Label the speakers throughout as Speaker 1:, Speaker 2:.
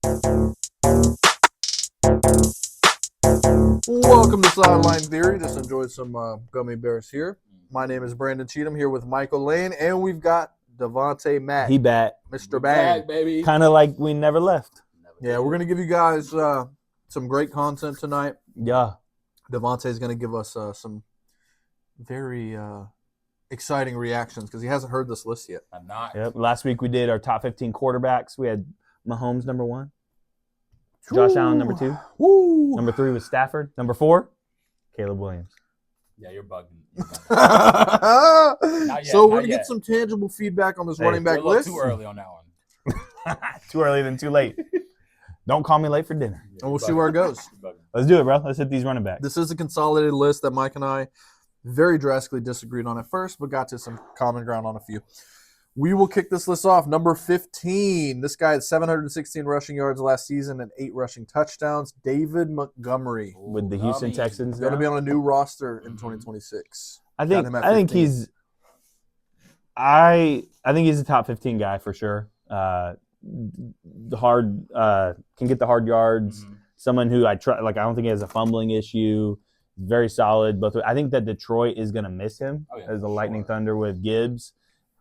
Speaker 1: Welcome to Sideline Theory. Just enjoyed some gummy bears here. My name is Brandon Cheatham here with Michael Lane, and we've got Devontae Mack.
Speaker 2: He back.
Speaker 1: Mr. Bang.
Speaker 3: Back, baby.
Speaker 2: Kind of like we never left.
Speaker 1: Yeah, we're going to give you guys some great content tonight.
Speaker 2: Yeah.
Speaker 1: Devontae's going to give us some very exciting reactions because he hasn't heard this list yet.
Speaker 3: I'm not.
Speaker 2: Yep. Last week we did our top 15 quarterbacks. We had Mahomes number 1. Josh Allen number 2.
Speaker 1: Woo.
Speaker 2: Number 3 was Stafford. Number 4, Caleb Williams.
Speaker 3: Yeah, you're bugging.
Speaker 1: So we're going to get some tangible feedback on this running back
Speaker 3: You're a
Speaker 1: list.
Speaker 3: little too early on that one.
Speaker 2: Too early than too late. Don't call me late for dinner.
Speaker 1: And we'll see where it goes.
Speaker 2: Let's do it, bro. Let's hit these running backs.
Speaker 1: This is a consolidated list that Mike and I very drastically disagreed on at first, but got to some common ground on a few. We will kick this list off. Number 15. This guy had 716 rushing yards last season and 8 rushing touchdowns. David Montgomery.
Speaker 2: With the Houston Texans.
Speaker 1: Going to be on a new roster in 2026.
Speaker 2: I think he's a top 15 guy for sure. Can get the hard yards.
Speaker 3: Mm-hmm.
Speaker 2: Someone who I don't think he has a fumbling issue. Very solid. But I think that Detroit is going to miss him as the Lightning Thunder with Gibbs.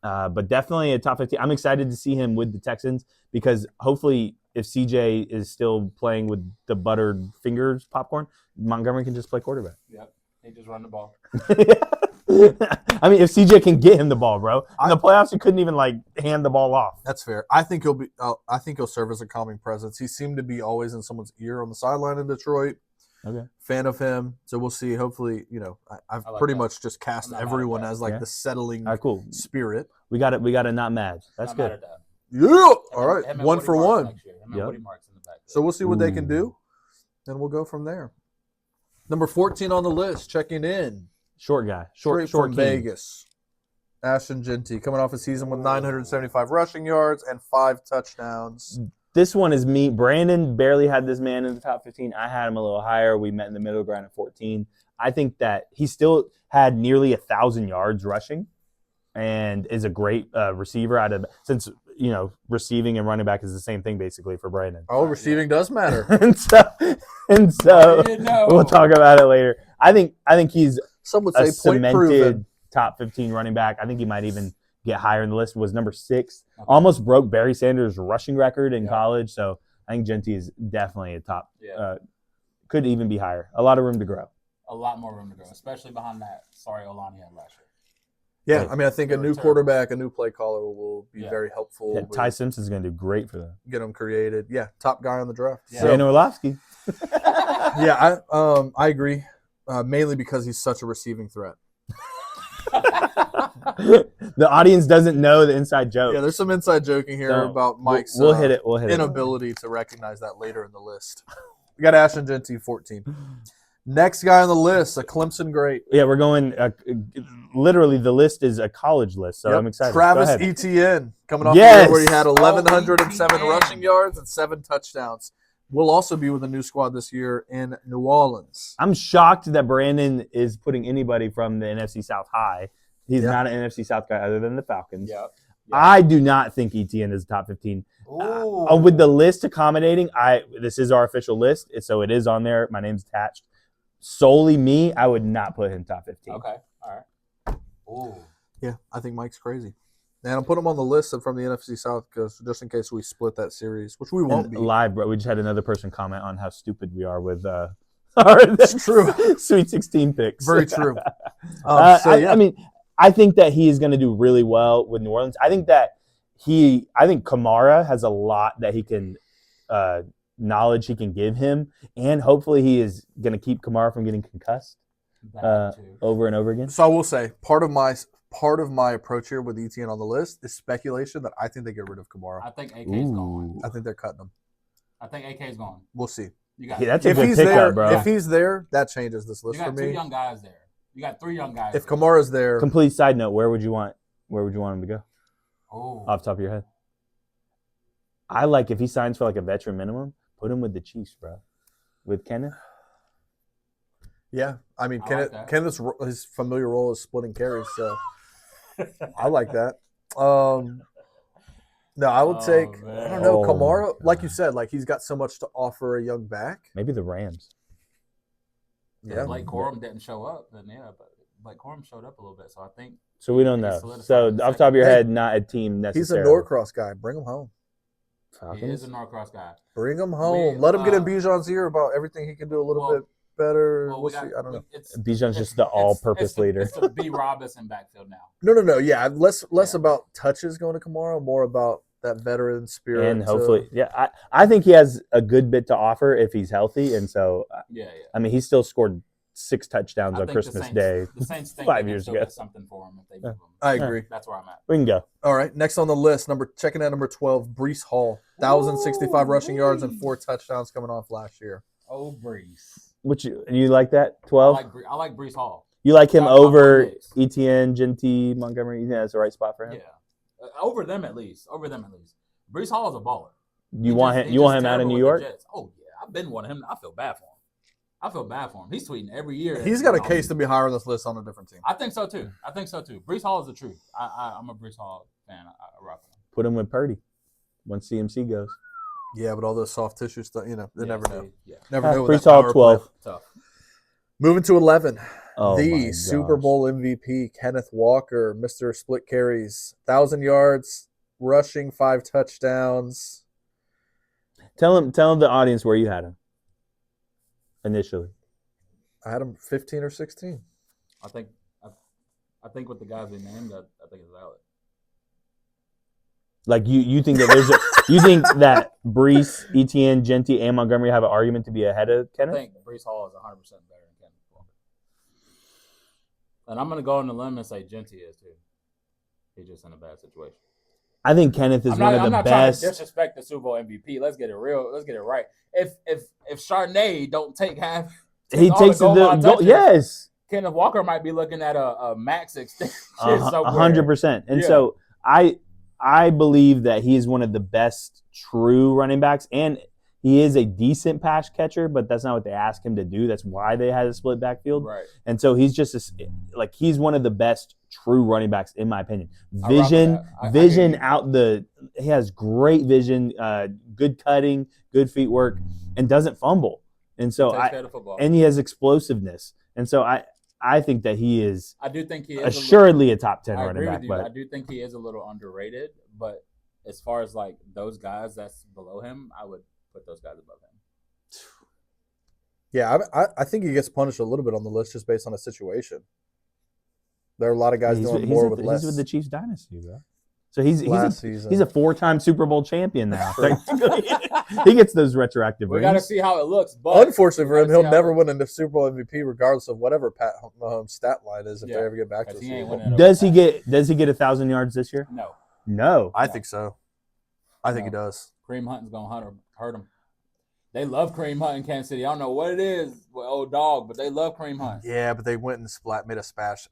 Speaker 2: But definitely a top 15. I'm excited to see him with the Texans because hopefully if CJ is still playing with the buttered fingers popcorn, Montgomery can just play quarterback.
Speaker 3: Yep. He just run the ball.
Speaker 2: I mean, if CJ can get him the ball, bro. In the playoffs, he couldn't even hand the ball off.
Speaker 1: That's fair. I think he'll serve as a calming presence. He seemed to be always in someone's ear on the sideline in Detroit.
Speaker 2: Okay.
Speaker 1: Fan of him. So we'll see. Hopefully, I've pretty much just cast everyone as the settling spirit.
Speaker 2: We got it. We got a not mad. That's good.
Speaker 1: Yeah. All right. 1 for 1.
Speaker 3: Yep.
Speaker 1: So we'll see what they can do, and we'll go from there. Number 14 on the list, checking in.
Speaker 2: Short guy.
Speaker 1: Short from Vegas. Ashton Genty coming off a season with 975 rushing yards and 5 touchdowns.
Speaker 2: This one is me. Brandon barely had this man in the top 15. I had him a little higher. We met in the middle ground at 14. I think that he still had nearly 1,000 yards rushing and is a great receiver since receiving and running back is the same thing basically for Brandon.
Speaker 1: Oh, receiving does matter.
Speaker 2: and so we'll talk about it later. I think he's
Speaker 1: some would say
Speaker 2: cemented top 15 running back. I think he might even get higher in the list. Was number 6. Almost broke Barry Sanders' rushing record in college. So I think Genty is definitely a top. Could even be higher. A lot of room to grow.
Speaker 3: A lot more room to grow, especially behind that. Sorry, Olani had last year.
Speaker 1: Yeah, I mean, I think a new quarterback, a new play caller will be very helpful.
Speaker 2: Yeah, Ty Simpson's going to do great for them.
Speaker 1: Get them created. Yeah, top guy on the draft.
Speaker 2: Yeah. So, Orlovsky.
Speaker 1: Yeah, I agree. Mainly because he's such a receiving threat.
Speaker 2: The audience doesn't know the inside joke.
Speaker 1: Yeah, there's some inside joking here about Mike's
Speaker 2: we'll hit it.
Speaker 1: inability to recognize that later in the list. We got Ashton Genty, 14. Next guy on the list, a Clemson great.
Speaker 2: Yeah, we're going literally the list is a college list, so I'm excited.
Speaker 1: Travis Etienne coming off the year where he had 1,107 rushing yards and 7 touchdowns. Will also be with a new squad this year in New Orleans.
Speaker 2: I'm shocked that Brandon is putting anybody from the NFC South high. He's not an NFC South guy other than the Falcons.
Speaker 3: Yep.
Speaker 2: I do not think Etienne is top 15. With the list accommodating, this is our official list, so it is on there. My name's attached. Solely me, I would not put him top 15.
Speaker 3: Okay, all right. Ooh.
Speaker 1: Yeah, I think Mike's crazy. And I'll put him on the list from the NFC South because just in case we split that series, which we won't be.
Speaker 2: Live, bro. We just had another person comment on how stupid we are with it's
Speaker 1: true.
Speaker 2: Sweet 16 picks.
Speaker 1: Very true.
Speaker 2: I mean, I think that he is going to do really well with New Orleans. I think Kamara has a lot that he can knowledge he can give him, and hopefully he is going to keep Kamara from getting concussed over and over again.
Speaker 1: So I will say part of my approach here with Etienne on the list is speculation that I think they get rid of Kamara.
Speaker 3: I think AK's gone.
Speaker 1: I think they're cutting him.
Speaker 3: I think AK's gone.
Speaker 1: We'll see.
Speaker 2: That's a good pickup, bro.
Speaker 1: If he's there, that changes this list for me.
Speaker 3: You got 2 young guys there. You got 3 young guys.
Speaker 1: If Kamara's there,
Speaker 2: complete side note, where would you want him to go?
Speaker 3: Oh,
Speaker 2: off the top of your head. I like if he signs for a veteran minimum, put him with the Chiefs, bro. With Kenneth.
Speaker 1: Yeah, I mean, Kenneth's his familiar role is splitting carries, so I like that. No, I would take. I
Speaker 3: man.
Speaker 1: don't know,
Speaker 2: Oh,
Speaker 1: Kamara.
Speaker 2: my
Speaker 1: Like you
Speaker 2: God.
Speaker 1: said, like he's got so much to offer a young back.
Speaker 2: Maybe the Rams.
Speaker 1: Yeah,
Speaker 3: Blake Corum didn't show up, then yeah, but Blake Corum showed up a little bit, so I think
Speaker 2: So we don't
Speaker 3: He
Speaker 2: know.
Speaker 3: solidified
Speaker 2: So
Speaker 3: the
Speaker 2: off the top of your
Speaker 1: second.
Speaker 2: head, not a team
Speaker 1: he's a
Speaker 2: necessarily.
Speaker 1: Norcross guy. Bring him home.
Speaker 3: he is
Speaker 2: Falcons.
Speaker 3: a Norcross guy.
Speaker 1: Bring him home. Let him get in Bijan's ear about everything he can do a little bit better.
Speaker 3: Well,
Speaker 1: We'll see. I don't know.
Speaker 2: Bijan's just the all-purpose leader.
Speaker 3: It's the B. Robinson backfield now.
Speaker 1: No. Yeah, less
Speaker 3: Yeah.
Speaker 1: about touches going to Kamara, more about that veteran spirit.
Speaker 2: And hopefully, I think he has a good bit to offer if he's healthy. And so,
Speaker 3: Yeah.
Speaker 2: I mean, he still scored 6 touchdowns
Speaker 3: I
Speaker 2: on
Speaker 3: think
Speaker 2: Christmas Day.
Speaker 3: The Saints think
Speaker 2: 5
Speaker 3: they can
Speaker 2: years
Speaker 3: still
Speaker 2: ago.
Speaker 3: get something for him if they move him.
Speaker 1: I agree.
Speaker 3: That's where I'm at.
Speaker 2: We can go.
Speaker 1: All right, next on the list, checking at number 12, Brees Hall, 1,065 rushing yards and 4 touchdowns coming off last year.
Speaker 3: Oh, Brees.
Speaker 2: Which you like that?
Speaker 3: I
Speaker 2: 12?
Speaker 3: like Brees Hall.
Speaker 2: You like him
Speaker 3: Top 5
Speaker 2: over
Speaker 3: days.
Speaker 2: ETN, Genty, Montgomery? You think that's the right spot for him?
Speaker 3: Yeah. Over them at least. Brees Hall is a baller.
Speaker 2: You want him out of New York?
Speaker 3: Oh yeah, I've been wanting him. I feel bad for him. He's tweeting every year.
Speaker 1: He's got a case to be higher on this list on a different team.
Speaker 3: I think so too. Brees Hall is the truth. I'm a Brees Hall fan. I rock with him.
Speaker 2: Put him with Purdy once CMC goes.
Speaker 1: Yeah, but all those soft tissue stuff, they never know.
Speaker 3: Yeah.
Speaker 1: Never know. with
Speaker 2: Brees
Speaker 1: that
Speaker 2: Hall
Speaker 1: power
Speaker 2: 12.
Speaker 1: play.
Speaker 3: Tough.
Speaker 1: Moving to 11,
Speaker 2: Oh, my
Speaker 1: the Super
Speaker 2: gosh.
Speaker 1: Bowl MVP, Kenneth Walker, Mr. Split Carries, 1,000 yards, rushing, 5 touchdowns.
Speaker 2: Tell the audience where you had him initially.
Speaker 1: I had him 15 or 16.
Speaker 3: I think with the guys they named, I think it's valid.
Speaker 2: Like you think that you think that Brees, ETN, Genty, and Montgomery have an argument to be ahead of
Speaker 3: I
Speaker 2: Kenneth?
Speaker 3: think Brees Hall is 100% better than Kenneth Walker. And I'm going to go on the limb and say Genty is too. He's just in a bad situation.
Speaker 2: I think Kenneth is one of the
Speaker 3: I'm not
Speaker 2: best.
Speaker 3: trying to disrespect the Super Bowl MVP. Let's get it real. Let's get it right. If Chardonnay don't take half,
Speaker 2: He
Speaker 3: all
Speaker 2: takes
Speaker 3: the goal
Speaker 2: the
Speaker 3: line
Speaker 2: goal.
Speaker 3: touches,
Speaker 2: Yes,
Speaker 3: Kenneth Walker might be looking at a max extension
Speaker 2: 100%. And
Speaker 3: Yeah.
Speaker 2: so I believe that he is one of the best true running backs, and he is a decent pass catcher, but that's not what they ask him to do. That's why they had a split backfield.
Speaker 3: Right.
Speaker 2: And so he's just he's one of the best true running backs in my opinion.
Speaker 3: I rock with
Speaker 2: Vision,
Speaker 3: that. I hear you.
Speaker 2: he has great vision, good cutting, good feet work, and doesn't fumble. And so
Speaker 3: Takes care of football.
Speaker 2: and he has explosiveness. And so I think that he is
Speaker 3: I do think he is
Speaker 2: assuredly a top 10
Speaker 3: I
Speaker 2: running
Speaker 3: agree
Speaker 2: back.
Speaker 3: with you. I
Speaker 2: But
Speaker 3: do think he is a little underrated, but as far as like those guys that's below him, I would put those guys above him.
Speaker 1: Yeah, I think he gets punished a little bit on the list just based on the situation. There are a lot of guys doing more with less.
Speaker 2: He's with the Chiefs dynasty, bro. So he's
Speaker 1: last season.
Speaker 2: a 4-time Super Bowl champion now.
Speaker 1: True.
Speaker 2: He gets those retroactive
Speaker 3: We got to
Speaker 2: rings.
Speaker 3: see how it looks. But
Speaker 1: Unfortunately for
Speaker 3: we
Speaker 1: him,
Speaker 3: gotta
Speaker 1: he'll
Speaker 3: see
Speaker 1: never
Speaker 3: how
Speaker 1: win in the Super Bowl MVP, regardless of whatever Pat Mahomes' stat line is if
Speaker 3: Yeah,
Speaker 1: they ever get back to the
Speaker 3: 'cause he
Speaker 1: Super
Speaker 3: ain't
Speaker 1: Bowl.
Speaker 3: winning it.
Speaker 2: Does he get 1,000 yards this year?
Speaker 3: No,
Speaker 2: No.
Speaker 1: I think so. I think he does.
Speaker 3: Kareem Hunt's gonna hurt him. They love Kareem Hunt in Kansas City. I don't know what it is with old dog, but they love Kareem Hunt.
Speaker 1: Yeah, but they went and made a splash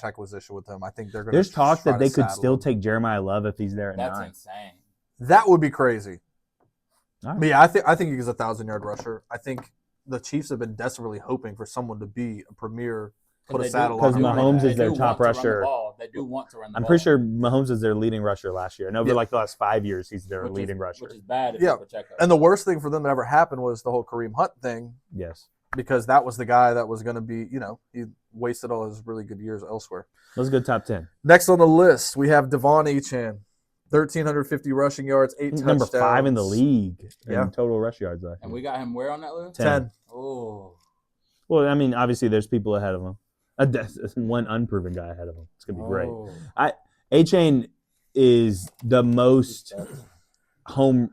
Speaker 1: acquisition with him. I think they're going to.
Speaker 2: There's talk
Speaker 1: try
Speaker 2: that
Speaker 1: to
Speaker 2: they could
Speaker 1: saddle
Speaker 2: still
Speaker 1: him.
Speaker 2: take Jeremiah Love if he's there at
Speaker 3: That's
Speaker 2: 9.
Speaker 3: insane.
Speaker 1: That would be crazy.
Speaker 2: All right.
Speaker 1: But yeah, I think he's a 1,000-yard rusher. I think the Chiefs have been desperately hoping for someone to be a premier, put a saddle on
Speaker 2: because
Speaker 1: him.
Speaker 2: Mahomes is
Speaker 3: They
Speaker 2: their
Speaker 3: do
Speaker 2: top
Speaker 3: want to run the
Speaker 2: rusher.
Speaker 3: ball. They do want to run the
Speaker 2: I'm
Speaker 3: ball.
Speaker 2: pretty sure Mahomes is their leading rusher last year. And over
Speaker 1: Yeah.
Speaker 2: like the last 5 years, he's their
Speaker 3: Which
Speaker 2: leading
Speaker 3: is,
Speaker 2: rusher.
Speaker 3: Which is bad if
Speaker 1: Yeah.
Speaker 3: it's Pacheco.
Speaker 1: And the worst thing for them that ever happened was the whole Kareem Hunt thing,
Speaker 2: Yes.
Speaker 1: because that was the guy that was going to be, he wasted all his really good years elsewhere.
Speaker 2: Let's go top 10.
Speaker 1: Next on the list, we have Devon Achane, 1,350 rushing yards, 8
Speaker 2: He's
Speaker 1: touchdowns.
Speaker 2: number 5 in the league
Speaker 1: Yeah.
Speaker 2: in total rush yards last
Speaker 3: And
Speaker 2: year.
Speaker 3: we got him where on that list?
Speaker 1: 10.
Speaker 3: Oh.
Speaker 2: Well, I mean, obviously there's people ahead of him. There's one unproven guy ahead of him. It's going to be great.
Speaker 3: Oh.
Speaker 2: A-Chain is the most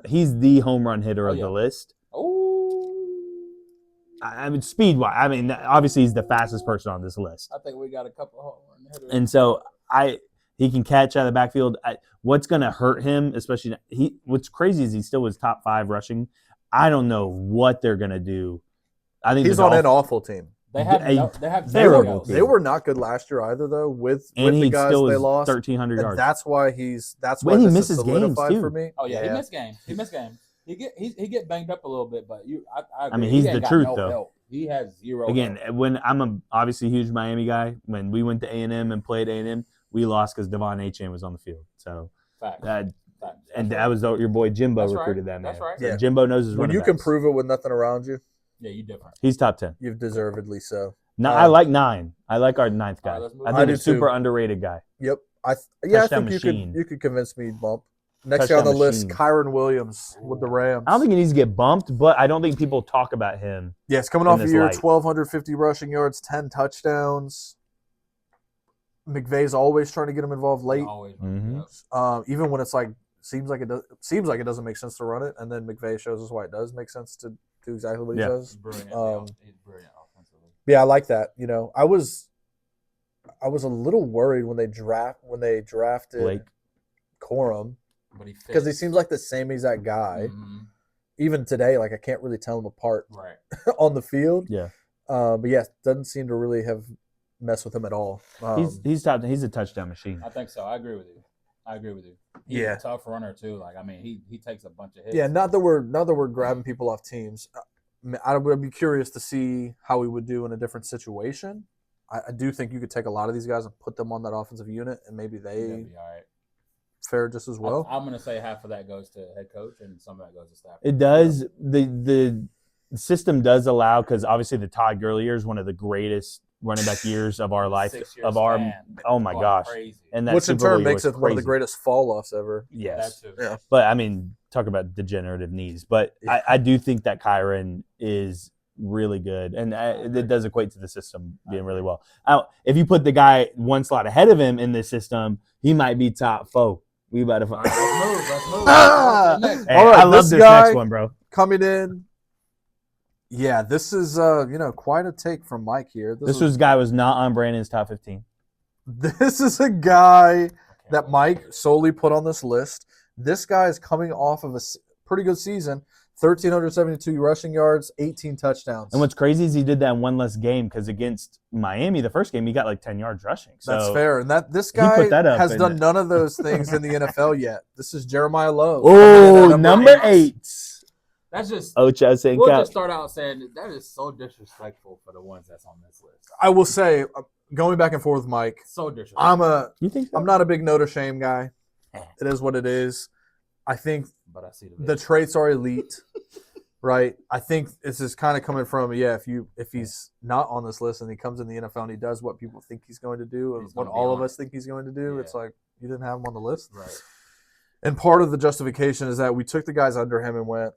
Speaker 2: he's the home run hitter
Speaker 3: Oh,
Speaker 2: of
Speaker 3: yeah.
Speaker 2: the list.
Speaker 3: Oh.
Speaker 2: I mean, speed-wise. I mean, obviously he's the fastest person on this list.
Speaker 3: I think we got a couple home run hitters.
Speaker 2: And so he can catch out of the backfield. What's going to hurt him, especially what's crazy is he still was top 5 rushing. I don't know what they're going to do. I think
Speaker 1: He's on an awful team.
Speaker 3: They have
Speaker 2: terrible
Speaker 3: zero.
Speaker 2: team.
Speaker 1: They were not good last year either, though, with
Speaker 2: and
Speaker 1: the
Speaker 2: he
Speaker 1: guys
Speaker 2: still
Speaker 1: they
Speaker 2: is
Speaker 1: lost.
Speaker 2: 1,300
Speaker 1: And
Speaker 2: yards.
Speaker 1: that's why he
Speaker 2: When he
Speaker 1: this
Speaker 2: misses
Speaker 1: is
Speaker 2: games,
Speaker 1: solidified
Speaker 2: too.
Speaker 1: for me.
Speaker 3: Oh yeah, he missed games. He get banged up a little bit, but I agree.
Speaker 2: mean,
Speaker 3: He
Speaker 2: he's
Speaker 3: ain't
Speaker 2: the
Speaker 3: got
Speaker 2: truth,
Speaker 3: no
Speaker 2: though.
Speaker 3: help. He has zero.
Speaker 2: Again,
Speaker 3: help.
Speaker 2: when I'm obviously a huge Miami guy, when we went to A&M and played A&M, we lost because Devon Achane was on the field. So
Speaker 3: Fact.
Speaker 2: And that was your boy Jimbo recruited that man.
Speaker 3: That's right.
Speaker 2: So Jimbo knows his
Speaker 1: When
Speaker 2: running
Speaker 1: you can
Speaker 2: backs.
Speaker 1: prove it with nothing around you,
Speaker 3: Yeah, you different.
Speaker 2: He's top 10.
Speaker 1: you've deservedly so.
Speaker 2: No, I like 9. I like our 9th guy.
Speaker 3: All right, let's move
Speaker 2: I
Speaker 3: on.
Speaker 2: think
Speaker 1: I
Speaker 2: he's
Speaker 1: do
Speaker 2: super
Speaker 1: too.
Speaker 2: underrated guy.
Speaker 1: Yep. I
Speaker 2: Touchdown
Speaker 1: think
Speaker 2: machine.
Speaker 1: you could convince me bump. Next guy on the
Speaker 2: Touchdown
Speaker 1: list,
Speaker 2: machine.
Speaker 1: Kyron Williams with the Rams.
Speaker 2: I don't think he needs to get bumped, but I don't think people talk about him.
Speaker 1: Yeah, it's coming
Speaker 2: in
Speaker 1: off a
Speaker 2: this
Speaker 1: year,
Speaker 2: light.
Speaker 1: 1,250 rushing yards, 10 touchdowns. McVay's always trying to get him involved late,
Speaker 3: Always.
Speaker 2: Mhm.
Speaker 3: Yeah.
Speaker 1: even when it's like seems like it doesn't make sense to run it, and then McVay shows us why it does make sense to do exactly what he
Speaker 2: Yeah.
Speaker 1: does.
Speaker 3: He's brilliant. He's brilliant offensively.
Speaker 1: Yeah, I like that. I was a little worried when they drafted
Speaker 2: Blake.
Speaker 1: Corum
Speaker 3: But he fits.
Speaker 1: because he seems like the same exact guy.
Speaker 3: Mhm.
Speaker 1: Even today, like I can't really tell them apart
Speaker 3: Right.
Speaker 1: on the field.
Speaker 2: Yeah.
Speaker 1: But yeah, doesn't seem to really have messed with him at all.
Speaker 2: He's top. He's a touchdown machine.
Speaker 3: I think so. I agree with you. He's
Speaker 1: Yeah.
Speaker 3: a tough runner too. Like, I mean, he takes a bunch of hits.
Speaker 1: Yeah, not that we're grabbing people off teams. I would be curious to see how we would do in a different situation. I do think you could take a lot of these guys and put them on that offensive unit, and maybe
Speaker 3: He'll
Speaker 1: they
Speaker 3: be all right.
Speaker 1: fare just as well.
Speaker 3: I'm gonna say half of that goes to head coach and some of that goes to staff.
Speaker 2: It does. The system does allow, because obviously the Todd Gurley year is one of the greatest running back years of our life.
Speaker 3: 6 year
Speaker 2: Of our
Speaker 3: span.
Speaker 2: oh my
Speaker 3: Going
Speaker 2: gosh,
Speaker 3: crazy.
Speaker 2: and that
Speaker 1: Which in
Speaker 2: Super Bowl
Speaker 1: turn
Speaker 2: year
Speaker 1: makes
Speaker 2: was
Speaker 1: it one of the
Speaker 2: crazy.
Speaker 1: greatest fall offs ever.
Speaker 2: Yes,
Speaker 3: That too.
Speaker 1: Yeah.
Speaker 2: but I mean, talk about degenerative knees. But
Speaker 1: Yeah.
Speaker 2: I do think that Kyron is really good, and it does equate to the system being really well. If you put the guy one slot ahead of him in this system, he might be top 4. We about to
Speaker 3: All
Speaker 2: find.
Speaker 3: right, let's move.
Speaker 1: Ah!
Speaker 3: Next.
Speaker 2: Hey,
Speaker 1: All right,
Speaker 2: I love
Speaker 1: this
Speaker 2: this
Speaker 1: guy-
Speaker 2: next one, bro.
Speaker 1: Coming in. Yeah, this is quite a take from Mike here.
Speaker 2: This guy was not on Brandon's top 15.
Speaker 1: This is a guy that Mike solely put on this list. This guy is coming off of a pretty good season, 1,372 rushing yards, 18 touchdowns.
Speaker 2: And what's crazy is he did that in one less game, because against Miami, the first game, he got like 10 yards rushing. So
Speaker 1: That's fair. And this
Speaker 2: he put
Speaker 1: guy
Speaker 2: that up
Speaker 1: has
Speaker 2: in
Speaker 1: done
Speaker 2: it.
Speaker 1: none of those things in the NFL yet. This is Jeremiah Love.
Speaker 2: Oh,
Speaker 1: Coming in at
Speaker 2: number 8.
Speaker 3: That's just.
Speaker 2: Ocho Cinco.
Speaker 3: We'll just start out saying that is so disrespectful for the ones that's on this list.
Speaker 1: I will say, going back and forth with Mike,
Speaker 3: So disrespectful.
Speaker 2: You think so?
Speaker 1: I'm not a big Notre Dame guy. It is what it is. I think
Speaker 3: But I see
Speaker 1: the traits are elite, right? I think this is kind of coming from if he's not on this list and he comes in the NFL and he does what people think he's going to do and
Speaker 3: He's
Speaker 1: what
Speaker 3: gonna be
Speaker 1: all of
Speaker 3: on
Speaker 1: us think he's going to do,
Speaker 3: Yeah.
Speaker 1: it's like you didn't have him on the list.
Speaker 3: Right.
Speaker 1: And part of the justification is that we took the guys under him and went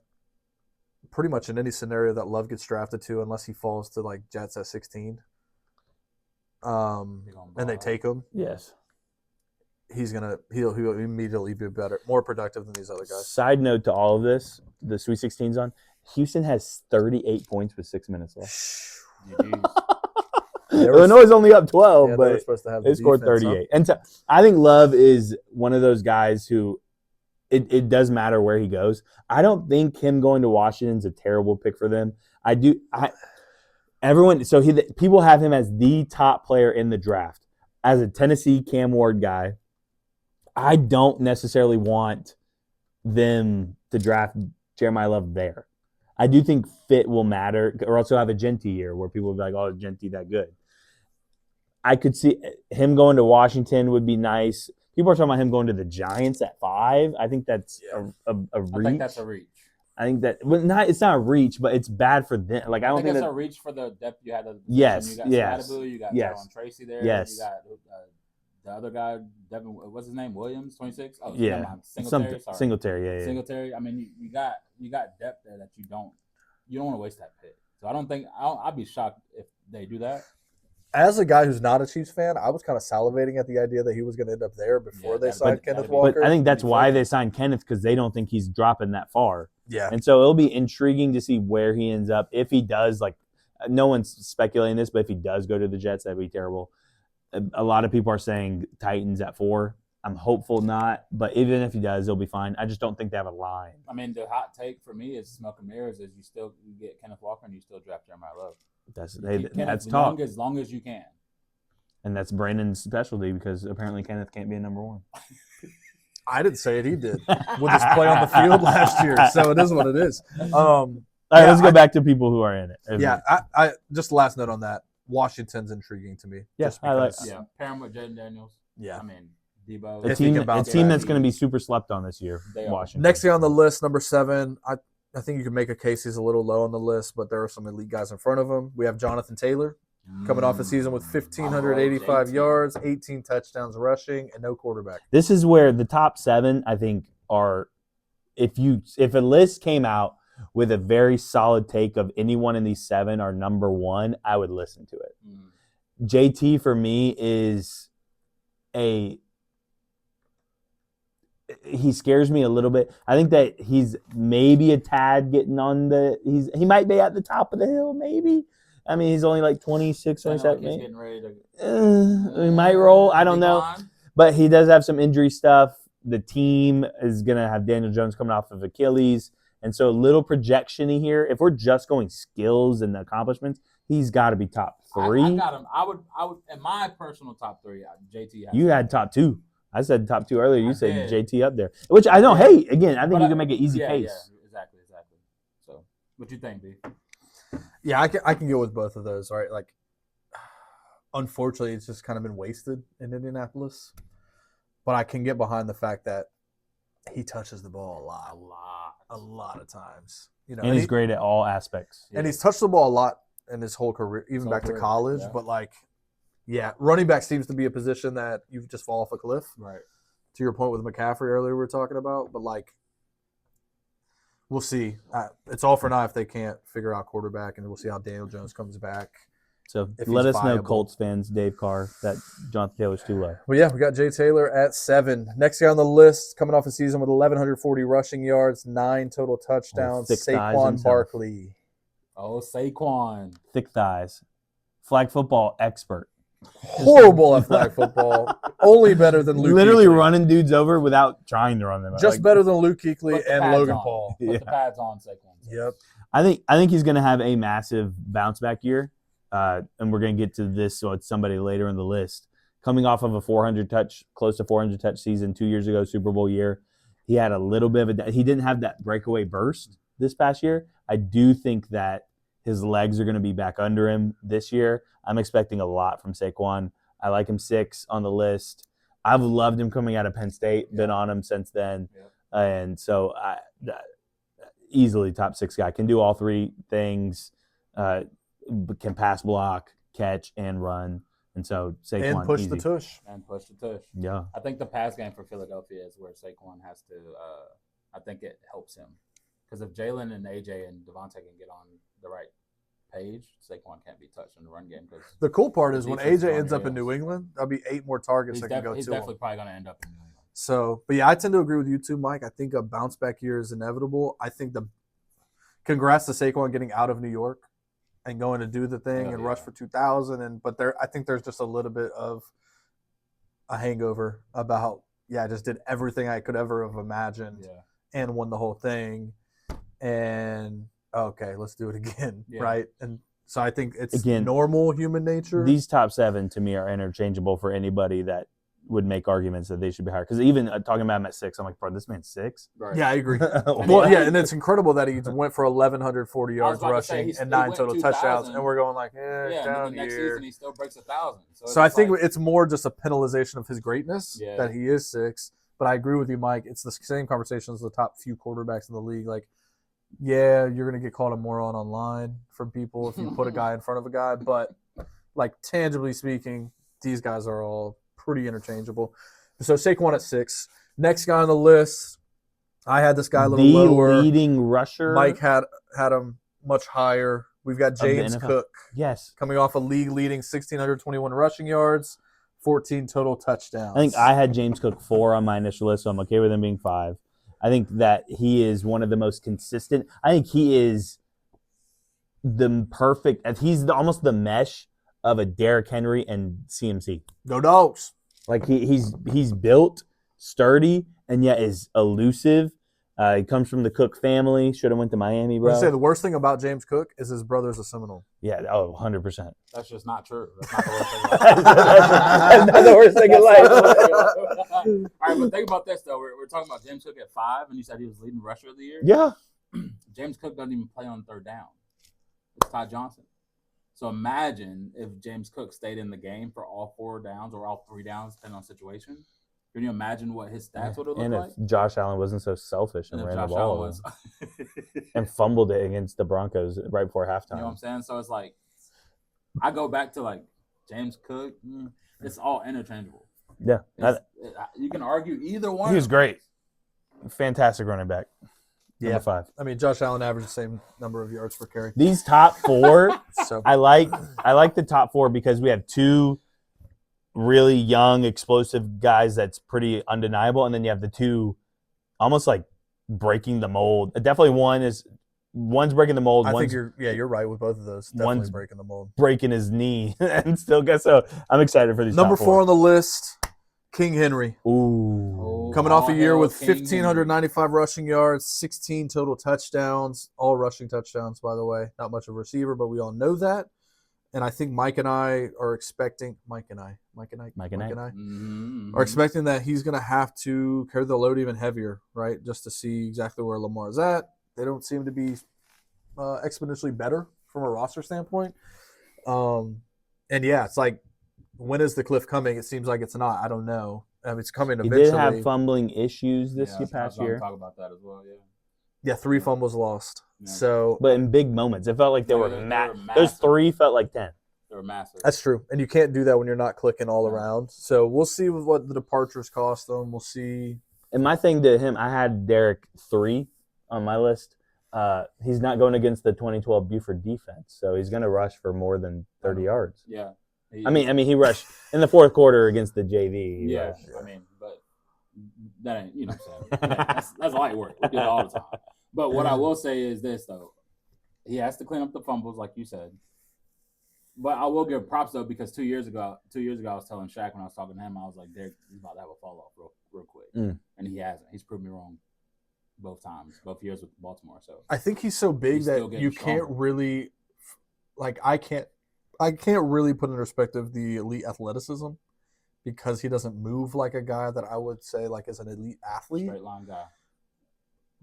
Speaker 1: pretty much in any scenario that Love gets drafted to, unless he falls to like Jets at 16, and they take him,
Speaker 2: Yes.
Speaker 1: he'll immediately be better, more productive than these other guys.
Speaker 2: Side note to all of this, the Sweet 16's on. Houston has 38 points with 6 minutes left.
Speaker 1: They were-
Speaker 2: Illinois is only up 12,
Speaker 1: Yeah, they were
Speaker 2: but
Speaker 1: supposed to have
Speaker 2: they
Speaker 1: the
Speaker 2: scored
Speaker 1: defense,
Speaker 2: 38. And so, I think Love is one of those guys who it does matter where he goes. I don't think him going to Washington's a terrible pick for them. People have him as the top player in the draft. As a Tennessee Cam Ward guy, I don't necessarily want them to draft Jeremiah Love there. I do think fit will matter, or else you'll have a Genty year where people will be like, oh, is Genty that good? I could see him going to Washington would be nice. People are talking about him going to the Giants at 5. I think that's a reach.
Speaker 3: I think that's a reach.
Speaker 2: I think that it's not a reach, but it's bad for them. Like I don't think
Speaker 3: it's
Speaker 2: that,
Speaker 3: a reach for the depth you had.
Speaker 2: Yes,
Speaker 3: You got
Speaker 2: yes,
Speaker 3: Spadaboo, you got
Speaker 2: yes.
Speaker 3: Tyrone Tracy there.
Speaker 2: Yes.
Speaker 3: You got the other guy, Devin. What's his name? Williams, 26. Oh,
Speaker 2: Yeah.
Speaker 3: never mind. Singletary. Sorry.
Speaker 2: Singletary, yeah.
Speaker 3: Singletary. I mean, you got depth there that you don't want to waste that pick. So I don't think I'd be shocked if they do that.
Speaker 1: As a guy who's not a Chiefs fan, I was kind of salivating at the idea that he was going to end up there before they signed Kenneth Walker.
Speaker 2: But I think that's why they signed Kenneth, because they don't think he's dropping that far.
Speaker 1: Yeah.
Speaker 2: And so it'll be intriguing to see where he ends up. If he does, like, no one's speculating this, but if he does go to the Jets, that'd be terrible. A lot of people are saying Titans at 4. I'm hopeful not, but even if he does, he'll be fine. I just don't think they have a line.
Speaker 3: I mean, the hot take for me is smoke and mirrors. Is you get Kenneth Walker and you still draft Jeremiah Love.
Speaker 2: That's talk.
Speaker 3: As long as you can.
Speaker 2: And that's Brandon's specialty, because apparently Kenneth can't be a number 1.
Speaker 1: I didn't say it. He did with his play on the field last year. So it is what it is.
Speaker 2: All right, let's go back to people who are in it.
Speaker 1: Yeah, I just last note on that. Washington's intriguing to me.
Speaker 2: Yeah,
Speaker 1: just
Speaker 2: I like-
Speaker 1: because,
Speaker 3: Yeah, pair him with Jaden Daniels.
Speaker 1: Yeah.
Speaker 3: I mean, Debo.
Speaker 2: A
Speaker 1: think
Speaker 2: team,
Speaker 1: about
Speaker 2: a team
Speaker 1: that.
Speaker 2: that's going to be super slept on this year.
Speaker 3: They are.
Speaker 2: Washington.
Speaker 1: Next guy on the list, number 7. I think you can make a case he's a little low on the list, but there are some elite guys in front of him. We have Jonathan Taylor coming off a season with 1,585
Speaker 3: JT.
Speaker 1: yards, 18 touchdowns rushing, and no quarterback.
Speaker 2: This is where the top 7, I think, are. If a list came out with a very solid take of anyone in these 7 are number 1, I would listen to it. JT for me is he scares me a little bit. I think that he's maybe a tad getting on he might be at the top of the hill, maybe. I mean, he's only like 26, 27.
Speaker 3: He's getting ready to.
Speaker 2: He might roll. I don't know.
Speaker 3: Decline.
Speaker 2: But he does have some injury stuff. The team is going to have Daniel Jones coming off of Achilles. And so a little projection-y here. If we're just going skills and accomplishments, he's got to be top 3.
Speaker 3: I got him. I would. In my personal top 3, JT.
Speaker 2: You had top 2. I said top 2 earlier. You said
Speaker 3: did.
Speaker 2: JT up there. Which I know, hey, again, I think
Speaker 3: But
Speaker 2: you can make an easy
Speaker 3: yeah,
Speaker 2: case.
Speaker 3: Yeah, exactly. So, what you think, B?
Speaker 1: Yeah, I can go with both of those, right? Like, unfortunately, it's just kind of been wasted in Indianapolis. But I can get behind the fact that he touches the ball a lot of times. You know,
Speaker 2: And he's great at all aspects.
Speaker 1: And he's touched the ball a lot in his whole career, even back to college.
Speaker 3: Yeah.
Speaker 1: But like, yeah, running back seems to be a position that you just fall off a cliff.
Speaker 3: Right.
Speaker 1: To your point with McCaffrey earlier, we were talking about, but like, we'll see. It's all for now if they can't figure out quarterback, and we'll see how Daniel Jones comes back.
Speaker 2: So
Speaker 1: if
Speaker 2: let
Speaker 1: he's
Speaker 2: us know,
Speaker 1: viable.
Speaker 2: Colts fans, Dave Carr, that Jonathan Taylor's too low.
Speaker 1: Well, yeah, we got Jay Taylor at 7. Next guy on the list, coming off a season with 1,140 rushing yards, 9 total touchdowns,
Speaker 2: thick thighs
Speaker 1: Saquon
Speaker 2: himself.
Speaker 1: Barkley.
Speaker 3: Oh, Saquon.
Speaker 2: Thick thighs. Flag football expert.
Speaker 1: Horrible at flag football. Only better than Luke
Speaker 2: Literally
Speaker 1: Kuechly.
Speaker 2: running dudes over without trying to run them.
Speaker 1: Just better than Luke Kuechly
Speaker 3: Put the
Speaker 1: and
Speaker 3: pads
Speaker 1: Logan
Speaker 3: on.
Speaker 1: Paul.
Speaker 3: Put the pads on, Saquon.
Speaker 1: Yep.
Speaker 2: I think he's going to have a massive bounce back year, and we're going to get to this. So it's somebody later in the list. Coming off of a close to 400 touch season 2 years ago, Super Bowl year, he had a little bit of he didn't have that breakaway burst this past year. I do think that his legs are going to be back under him this year. I'm expecting a lot from Saquon. I like him 6 on the list. I've loved him coming out of Penn State. Been on him since then, and so easily top 6 guy. Can do all 3 things. Can pass, block, catch, and run. And so Saquon
Speaker 1: And push
Speaker 2: easy.
Speaker 1: the tush.
Speaker 2: Yeah.
Speaker 3: I think the pass game for Philadelphia is where Saquon has to. I think it helps him because if Jalen and AJ and Devontae can get on the right page, Saquon can't be touched in the run game. Because
Speaker 1: The cool part is when
Speaker 3: defense is
Speaker 1: AJ
Speaker 3: on
Speaker 1: ends
Speaker 3: their
Speaker 1: up in
Speaker 3: heels.
Speaker 1: New England, there'll be 8 more targets
Speaker 3: he's
Speaker 1: that can go to
Speaker 3: definitely
Speaker 1: him.
Speaker 3: probably going to end up in New England.
Speaker 1: So, but yeah, I tend to agree with you too, Mike. I think a bounce back year is inevitable. I think congrats to Saquon getting out of New York and going to do the thing and rush for 2,000. But I think there's just a little bit of a hangover about, I just did everything I could ever have imagined and won the whole thing. And okay, let's do it again, right? And so I think it's normal human nature.
Speaker 2: These top 7 to me are interchangeable for anybody that would make arguments that they should be higher. Because even talking about him at 6, I'm like, bro, this man's 6.
Speaker 3: Right.
Speaker 1: Yeah, I agree. And it's incredible that he went for 1,140 yards rushing and 9 total touchdowns, and we're going like, down
Speaker 3: and the next
Speaker 1: here.
Speaker 3: season he still breaks 1,000.
Speaker 1: So I think it's more just a penalization of his greatness that he is 6. But I agree with you, Mike. It's the same conversation as the top few quarterbacks in the league. Like, you're going to get called a moron online from people if you put a guy in front of a guy. But, like, tangibly speaking, these guys are all pretty interchangeable. So Saquon at 6. Next guy on the list, I had this guy a little lower.
Speaker 2: The leading rusher.
Speaker 1: Mike had him much higher. We've got James Cook.
Speaker 2: Yes.
Speaker 1: Coming off a league-leading 1,621 rushing yards, 14 total touchdowns.
Speaker 2: I think I had James Cook 4 on my initial list, so I'm okay with him being 5. I think that he is one of the most consistent. I think he is the perfect – he's almost the mesh of a Derrick Henry and CMC.
Speaker 1: Go Dogs.
Speaker 2: Like he's built, sturdy, and yet is elusive. He comes from the Cook family. Should have went to Miami, bro.
Speaker 1: I say the worst thing about James Cook is his brother's a Seminole.
Speaker 2: Yeah, 100%.
Speaker 3: That's just not true. That's not the worst thing.
Speaker 2: That's not the worst thing in life.
Speaker 3: All right, but think about this, though. We're talking about James Cook at 5, and you said he was leading rusher of the year?
Speaker 2: Yeah.
Speaker 3: James Cook doesn't even play on 3rd down. It's Ty Johnson. So imagine if James Cook stayed in the game for all 4 downs or all 3 downs, depending on situation. Can you imagine what his stats would have looked
Speaker 2: And
Speaker 3: like?
Speaker 2: if Josh Allen wasn't so selfish and
Speaker 3: And if
Speaker 2: ran the
Speaker 3: Josh
Speaker 2: ball
Speaker 3: Allen was,
Speaker 2: and fumbled it against the Broncos right before halftime.
Speaker 3: you know what I'm saying? So it's like, I go back to like James Cook. It's all interchangeable.
Speaker 2: Yeah.
Speaker 3: You can argue either one.
Speaker 2: He was great. Fantastic running back.
Speaker 1: Yeah.
Speaker 2: Number 5.
Speaker 1: I mean, Josh Allen averaged the same number of yards per carry.
Speaker 2: These top 4,
Speaker 1: So
Speaker 2: I like the top 4 because we have 2 really young, explosive guys that's pretty undeniable, and then you have the 2 almost like breaking the mold. Definitely one's breaking the mold.
Speaker 1: I
Speaker 2: One's
Speaker 1: think you're right with both of those. Definitely
Speaker 2: one's
Speaker 1: breaking the mold.
Speaker 2: breaking his knee and still got so. I'm excited for these.
Speaker 1: Number
Speaker 2: top
Speaker 1: 4 on the list, King Henry.
Speaker 2: Ooh,
Speaker 1: Coming off a year with
Speaker 3: King
Speaker 1: 1,595 rushing yards, 16 total touchdowns, all rushing touchdowns, by the way. Not much of a receiver, but we all know that. And I think Mike and I are expecting – Mike and I
Speaker 3: Mm-hmm.
Speaker 1: are expecting that he's going to have to carry the load even heavier, right, just to see exactly where Lamar's at. They don't seem to be exponentially better from a roster standpoint. And, yeah, it's like, when is the cliff coming? It seems like it's not. I don't know. It's coming
Speaker 2: he
Speaker 1: eventually.
Speaker 2: did have fumbling issues this past year.
Speaker 3: Talk about that as well. Yeah.
Speaker 1: Yeah, 3 fumbles lost.
Speaker 3: Yeah.
Speaker 1: So
Speaker 2: But in big moments, it felt like they were Those 3 felt like 10.
Speaker 3: They were massive.
Speaker 1: that's true. And you can't do that when you're not clicking all around. So we'll see what the departures cost them. We'll see.
Speaker 2: And my thing to him, I had Derrick 3 on my list. He's not going against the 2012 Buford defense, so he's going to rush for more than 30 yards.
Speaker 3: Yeah.
Speaker 2: I mean, he rushed in the fourth quarter against the JV.
Speaker 3: Yeah.
Speaker 2: Rushed.
Speaker 3: I mean, but that ain't, you know what I'm saying? That's light work. We do it all the time. But what I will say is this, though. He has to clean up the fumbles, like you said. But I will give props, though, because 2 years ago, I was telling Shaq when I was talking to him, I was like, Derek, he's about to have a fall off real quick. And he hasn't. He's proved me wrong both times, both years with Baltimore. So
Speaker 1: I think he's so big
Speaker 3: He's still
Speaker 1: that
Speaker 3: getting
Speaker 1: you can't
Speaker 3: stronger.
Speaker 1: really – like, I can't really put in perspective the elite athleticism because he doesn't move like a guy that I would say, like, is an elite athlete.
Speaker 3: straight line guy.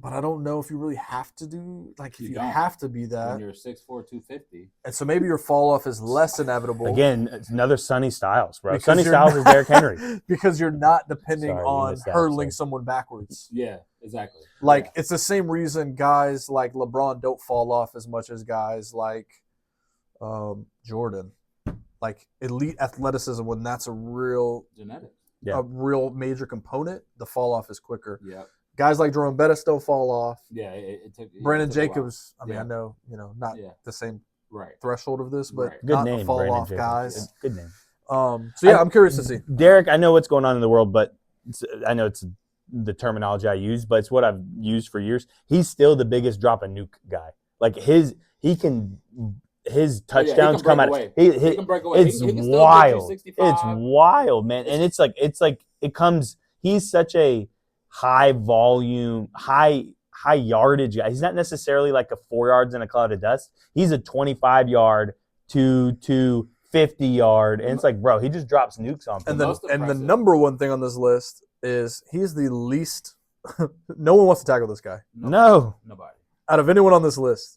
Speaker 1: But I don't know if you really have to do – like, if
Speaker 3: You
Speaker 1: you
Speaker 3: don't.
Speaker 1: have to be
Speaker 3: When
Speaker 1: that.
Speaker 3: you're 6'4", 250.
Speaker 1: And so maybe your fall off is less inevitable.
Speaker 2: Again, it's another Sonny Styles, bro.
Speaker 1: Because
Speaker 2: Sonny
Speaker 1: you're
Speaker 2: Styles
Speaker 1: not-
Speaker 2: is Derrick Henry.
Speaker 1: because you're not depending
Speaker 2: Sorry, you
Speaker 1: on
Speaker 2: missed that
Speaker 1: hurling
Speaker 2: episode.
Speaker 1: someone backwards.
Speaker 3: Yeah, exactly.
Speaker 1: Like,
Speaker 3: Yeah.
Speaker 1: it's the same reason guys like LeBron don't fall off as much as guys like Jordan. Like, elite athleticism, when that's a real
Speaker 3: Genetics.
Speaker 2: Yeah.
Speaker 1: a real major component, the fall off is quicker.
Speaker 3: Yeah.
Speaker 1: Guys like Jerome Bettis don't fall off.
Speaker 3: Yeah, it took –
Speaker 1: Brandon Jacobs, I mean,
Speaker 3: Yeah.
Speaker 1: I know, not
Speaker 3: Yeah.
Speaker 1: the same
Speaker 3: Right.
Speaker 1: threshold of this, but
Speaker 3: Right.
Speaker 2: Good
Speaker 1: not
Speaker 2: name,
Speaker 1: the fall
Speaker 2: Brandon
Speaker 1: off
Speaker 2: Jacobs.
Speaker 1: guys.
Speaker 2: Good name.
Speaker 1: So, yeah, I'm curious to see.
Speaker 2: Derek, I know what's going on in the world, but I know it's the terminology I use, but it's what I've used for years. He's still the biggest drop and nuke guy. Like his touchdowns come out.
Speaker 3: He can break away.
Speaker 2: It's
Speaker 3: He can still get you
Speaker 2: wild.
Speaker 3: 65.
Speaker 2: It's wild, man. And it's like it comes. He's such a high volume, high yardage guy. He's not necessarily like a 4 yards in a cloud of dust. He's a 25-yard to 50-yard, and it's like, bro, he just drops nukes on people.
Speaker 1: And the number one thing on this list is he's the least – no one wants to tackle this guy.
Speaker 2: No.
Speaker 3: Nobody.
Speaker 1: Out of anyone on this list,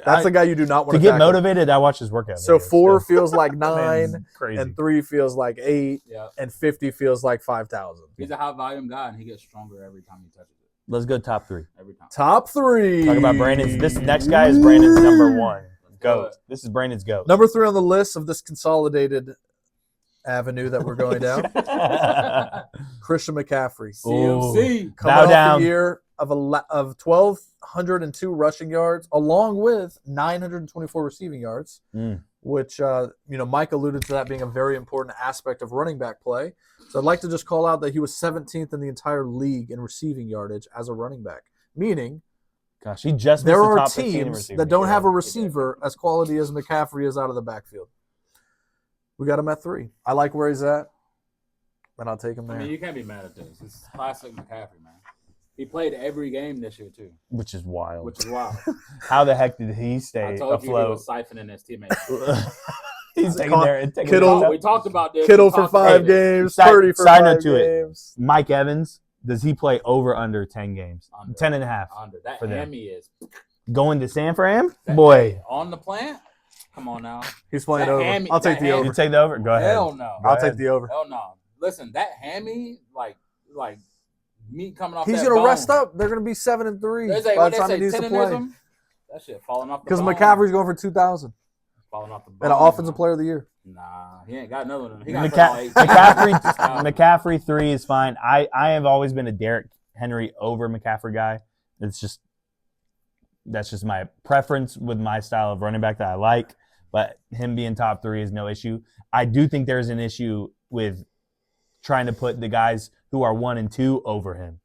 Speaker 1: that's the guy you do not want
Speaker 2: to
Speaker 1: to
Speaker 2: get
Speaker 1: tackle.
Speaker 2: motivated. I watch his workout.
Speaker 1: So
Speaker 2: videos,
Speaker 1: 4 feels like
Speaker 2: Man's
Speaker 1: 9,
Speaker 2: crazy.
Speaker 1: and 3 feels like 8,
Speaker 3: Yeah.
Speaker 1: and 50 feels like 5,000.
Speaker 3: He's a high volume guy, and he gets stronger every time he touches it.
Speaker 2: Let's go top 3.
Speaker 3: Every time.
Speaker 1: Top 3.
Speaker 2: Talk about Brandon's. This next guy is Brandon's number 1.
Speaker 3: Let's do
Speaker 2: Goat.
Speaker 3: it.
Speaker 2: This is Brandon's goat.
Speaker 1: Number 3 on the list of this consolidated avenue that we're going down, Christian McCaffrey.
Speaker 3: CMC.
Speaker 1: Coming
Speaker 2: Bow
Speaker 1: off
Speaker 2: down.
Speaker 1: a year of 1,202 rushing yards, along with 924 receiving yards, which Mike alluded to that being a very important aspect of running back play. So I'd like to just call out that he was 17th in the entire league in receiving yardage as a running back, meaning
Speaker 2: Gosh, he just
Speaker 1: there
Speaker 2: missed the
Speaker 1: are
Speaker 2: top 15 in
Speaker 1: teams
Speaker 2: receiving.
Speaker 1: that don't have a
Speaker 2: Yeah.
Speaker 1: receiver as quality as McCaffrey is out of the backfield. We got him at 3. I like where he's at, and I'll take him
Speaker 3: I
Speaker 1: there.
Speaker 3: mean, you can't be mad at this. It's classic McCaffrey, man. He played every game this year, too,
Speaker 2: Which is wild.
Speaker 3: which is wild.
Speaker 2: How the heck did he
Speaker 3: I
Speaker 2: stay
Speaker 3: told you he
Speaker 2: afloat?
Speaker 3: was siphoning his teammates.
Speaker 2: He's taking there and taking
Speaker 1: Kittle-
Speaker 2: it.
Speaker 3: We talked about this.
Speaker 1: Kittle
Speaker 3: We
Speaker 1: for
Speaker 3: talked
Speaker 1: 5
Speaker 3: about this.
Speaker 1: games,
Speaker 2: Side-
Speaker 1: 30 for
Speaker 2: side
Speaker 1: 5
Speaker 2: note to it.
Speaker 1: games.
Speaker 2: Mike Evans, does he play over under 10 games?
Speaker 3: Under.
Speaker 2: 10 and a half.
Speaker 3: Under. That
Speaker 2: for them.
Speaker 3: hammy is.
Speaker 2: Going to San Fran?
Speaker 3: That-
Speaker 2: Boy.
Speaker 3: On the plant? Come on now.
Speaker 1: He's playing
Speaker 3: That
Speaker 1: over.
Speaker 3: hammy-
Speaker 1: I'll take
Speaker 3: that
Speaker 1: the
Speaker 3: hammy-
Speaker 1: over.
Speaker 2: You take the over? Go ahead.
Speaker 3: Hell no.
Speaker 2: Go
Speaker 1: I'll
Speaker 2: ahead.
Speaker 1: take the over.
Speaker 3: Hell no. listen, that hammy, like meat coming off.
Speaker 1: He's
Speaker 3: going
Speaker 1: gonna
Speaker 3: to
Speaker 1: rest up. They're gonna be 7-3 by the time he needs to play.
Speaker 3: That shit falling off the
Speaker 1: Because
Speaker 3: bone.
Speaker 1: McCaffrey's going for 2,000
Speaker 3: Falling off the bone.
Speaker 1: and an offensive player of the year.
Speaker 3: Nah, he ain't got another one. He got
Speaker 2: McCaffrey 3 is fine. I have always been a Derrick Henry over McCaffrey guy. That's just my preference with my style of running back that I like. But him being top 3 is no issue. I do think there's an issue with trying to put the guys who are 1 and 2 over him.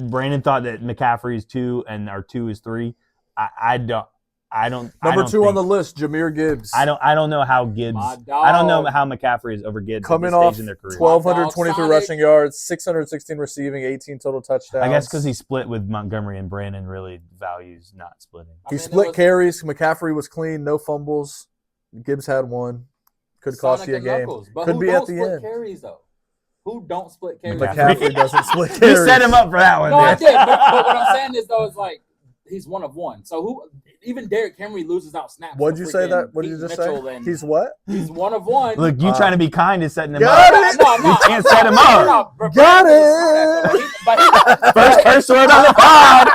Speaker 2: Brandon thought that McCaffrey is 2 and our 2 is 3. I don't.
Speaker 1: Number 2 on the list, Jahmyr Gibbs.
Speaker 2: I don't know how Gibbs. I don't know how McCaffrey is over Gibbs
Speaker 1: coming
Speaker 2: at this
Speaker 1: off
Speaker 2: stage in their career.
Speaker 1: 1,223 rushing yards, 616 receiving, 18 total touchdowns.
Speaker 2: I guess because he split with Montgomery and Brandon really values not splitting.
Speaker 1: He split carries. McCaffrey was clean, no fumbles. Gibbs had 1. Could cost you a game. Could be at the end.
Speaker 3: Carries, though? Who don't split carries?
Speaker 1: McCaffrey doesn't split carries.
Speaker 2: You set him up for that one.
Speaker 3: No, I did. But what I'm saying is, though, it's like he's 1 of 1. So who? Even Derrick Henry loses out snaps.
Speaker 1: What'd you say that? What did you just say? He's what?
Speaker 3: He's 1 of 1.
Speaker 2: Look, you trying to be kind is setting him
Speaker 1: Got
Speaker 2: up.
Speaker 1: it.
Speaker 3: No,
Speaker 2: You can't set him up.
Speaker 1: Got it.
Speaker 2: First curse word on the pod.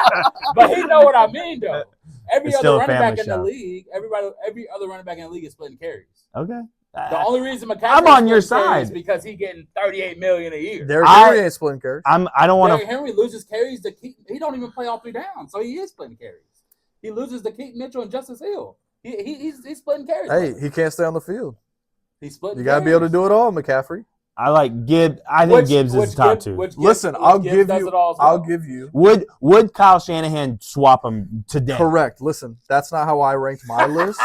Speaker 3: But he know what I mean, though. Every
Speaker 2: It's
Speaker 3: other
Speaker 2: still a
Speaker 3: running back
Speaker 2: family
Speaker 3: in the
Speaker 2: show.
Speaker 3: league, every other running back in the league is splitting carries.
Speaker 2: Okay.
Speaker 3: The only reason McCaffrey
Speaker 2: I'm on your side
Speaker 3: is because he's getting $38 million a year.
Speaker 1: Derrick Henry ain't splitting carries.
Speaker 2: I don't want
Speaker 3: Derrick
Speaker 2: to.
Speaker 3: Henry loses carries to keep. He don't even play all 3 downs, so he is splitting carries. He loses to Keaton Mitchell and Justice Hill. He's splitting carries.
Speaker 1: Hey, he can't stay on the field.
Speaker 3: He's splitting.
Speaker 1: You got to be able to do it all, McCaffrey.
Speaker 2: I like Gibbs. I think Gibbs is top 2.
Speaker 1: Listen, I'll give you.
Speaker 2: Would Kyle Shanahan swap him today?
Speaker 1: Correct. Listen, that's not how I ranked my list.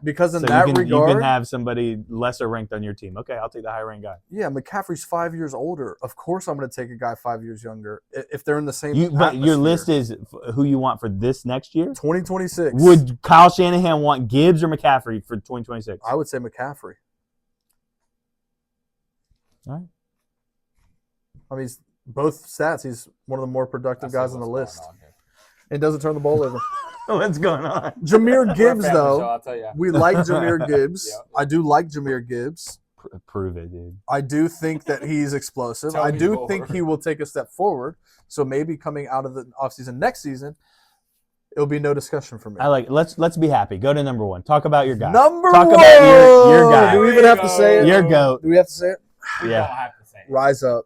Speaker 1: Because in that regard,
Speaker 2: you can have somebody lesser ranked on your team. Okay, I'll take the high ranked guy.
Speaker 1: Yeah, McCaffrey's 5 years older. Of course, I'm going to take a guy 5 years younger if they're in the same.
Speaker 2: But your list is who you want for this next year.
Speaker 1: 2026.
Speaker 2: Would Kyle Shanahan want Gibbs or McCaffrey for 2026?
Speaker 1: I would say McCaffrey.
Speaker 2: All right.
Speaker 1: I mean, both stats. He's one of the more productive guys on the list. And doesn't turn the ball over.
Speaker 2: What's going on?
Speaker 1: Jahmyr Gibbs, though.
Speaker 3: I'll tell you.
Speaker 1: We like Jahmyr Gibbs.
Speaker 3: Yeah.
Speaker 1: I do like Jahmyr Gibbs.
Speaker 2: Prove it, dude.
Speaker 1: I do think that he's explosive.
Speaker 3: Tell
Speaker 1: I
Speaker 3: me
Speaker 1: do
Speaker 3: more.
Speaker 1: think he will take a step forward. So maybe coming out of the offseason next season, it'll be no discussion for me.
Speaker 2: I like. Let's be happy. Go to number 1. Talk about your guy.
Speaker 1: Number
Speaker 2: Talk
Speaker 1: 1.
Speaker 2: about your guy.
Speaker 1: Do we even have to say it?
Speaker 2: Your goat.
Speaker 1: Do we have to say it?
Speaker 3: We
Speaker 2: Yeah.
Speaker 3: don't have to say it.
Speaker 1: Rise up.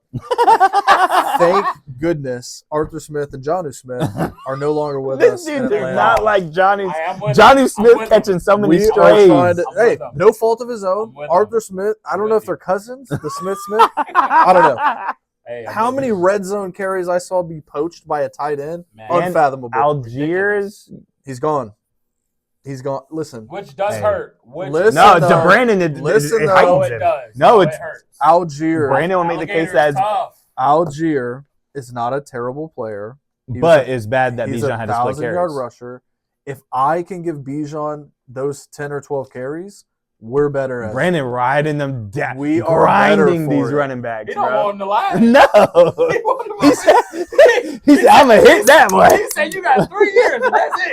Speaker 1: Thank goodness Arthur Smith and Jonnu Smith are no longer with
Speaker 2: This
Speaker 1: us. in
Speaker 2: dude is
Speaker 1: Atlanta.
Speaker 2: not like Johnny.
Speaker 3: I am with
Speaker 2: Johnny
Speaker 3: him.
Speaker 2: Smith
Speaker 3: I'm with
Speaker 2: catching so many
Speaker 1: We are
Speaker 2: strays.
Speaker 1: trying to,
Speaker 3: I'm
Speaker 1: hey,
Speaker 3: with him.
Speaker 1: no fault of his own.
Speaker 3: I'm with
Speaker 1: Arthur
Speaker 3: him.
Speaker 1: Smith, I don't
Speaker 3: I'm
Speaker 1: know
Speaker 3: with
Speaker 1: if they're
Speaker 3: you.
Speaker 1: cousins, the Smith. I don't know.
Speaker 3: Hey, I'm
Speaker 1: How
Speaker 3: with
Speaker 1: many
Speaker 3: you.
Speaker 1: red zone carries I saw be poached by a tight end?
Speaker 3: Man.
Speaker 1: Unfathomable.
Speaker 2: Algiers.
Speaker 1: He's gone. He's gone. Listen,
Speaker 3: Which does
Speaker 2: Hey.
Speaker 3: hurt. Which
Speaker 1: Listen,
Speaker 2: No,
Speaker 1: though.
Speaker 2: to Brandon, it
Speaker 1: Listen, though.
Speaker 3: no,
Speaker 2: heightens
Speaker 3: it
Speaker 2: him.
Speaker 3: does.
Speaker 2: No,
Speaker 3: it
Speaker 2: it's
Speaker 3: hurts.
Speaker 1: Algier.
Speaker 2: Brandon will make the case
Speaker 3: Alligator's
Speaker 2: that,
Speaker 3: tough.
Speaker 1: Algier is not a terrible player.
Speaker 2: but it's bad that
Speaker 1: He's
Speaker 2: Bijan
Speaker 1: a
Speaker 2: had to split
Speaker 1: 1,000-yard
Speaker 2: carries.
Speaker 1: rusher. If I can give Bijan those 10 or 12 carries, we're better at it.
Speaker 2: Brandon riding them down.
Speaker 1: We are better
Speaker 2: grinding
Speaker 1: for
Speaker 2: these
Speaker 1: it.
Speaker 2: running backs,
Speaker 3: He don't
Speaker 2: bro.
Speaker 3: want him to lie.
Speaker 2: No.
Speaker 3: He want him to
Speaker 2: He said, he said, I'm going to hit that one.
Speaker 3: He said you got 3 years and that's it.